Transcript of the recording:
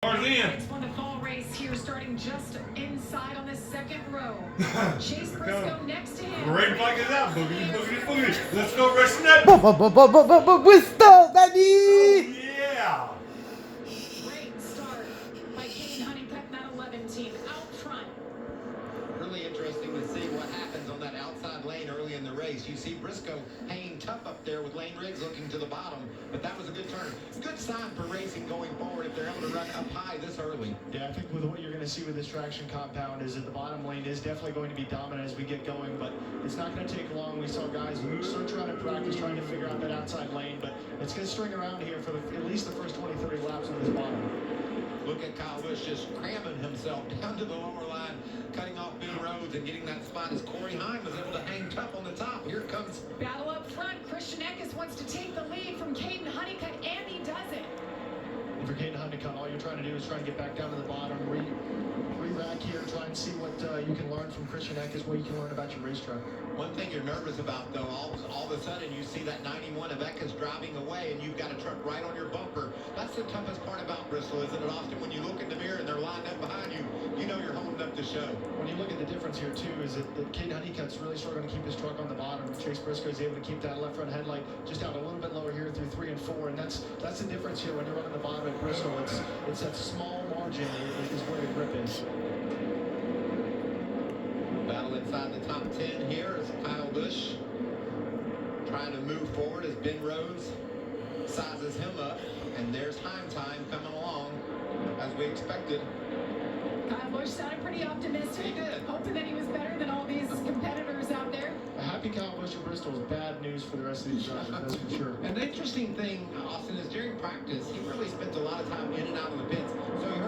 It's won the fall race here, starting just inside on the second row. Chase Briscoe next to him. Great bike is out. Boogity, boogity, boogity. Let's go racing that. Bristol, Daddy! Yeah. Great start by Kane Honeycutt, that 11 team out front. Really interesting to see what happens on that outside lane early in the race. You see Briscoe hanging tough up there with Lane Riggs looking to the bottom, but that was a good turn. Good sign for racing going forward if they're able to run up high this early. Yeah, I think with what you're going to see with this traction compound is that the bottom lane is definitely going to be dominant as we get going, but it's not going to take long. We saw guys start trying to practice, trying to figure out that outside lane, but it's going to string around here for at least the first 20, 30 laps on this bottom. Look at Kyle Busch just cramming himself down to the lower line, cutting off Bill Rhodes and getting that spot as Corey Heim was able to hang tough on the top. Here comes Battle up front. Christian Eckes wants to take the lead from Caden Honeycutt, and he does it. And for Caden Honeycutt, all you're trying to do is try and get back down to the bottom, re-rack here, try and see what you can learn from Christian Eckes, what you can learn about your racetrack. one thing you're nervous about, though, all of a sudden you see that 91 of Eckes driving away and you've got a truck right on your bumper. That's the toughest part about Bristol, isn't it, Austin? When you look in the mirror and they're lined up behind you, you know you're holding up the show. When you look at the difference here, too, is that Caden Honeycutt's really struggling to keep his truck on the bottom. Chase Briscoe is able to keep that left front headlight just out a little bit lower here through 3 and 4, and that's the difference here when you're running the bottom at Bristol. It's that small margin is where the grip is. Battle inside the top 10 here is Kyle Busch trying to move forward as Ben Rhodes sizes him up, and there's time coming along as we expected. Kyle Busch sounded pretty optimistic. He did. Hoping that he was better than all these competitors out there. A happy Kyle Busch at Bristol is bad news for the rest of these drivers, that's for sure. And the interesting thing, Austin, is during practice, he really spent a lot of time in and out of the pits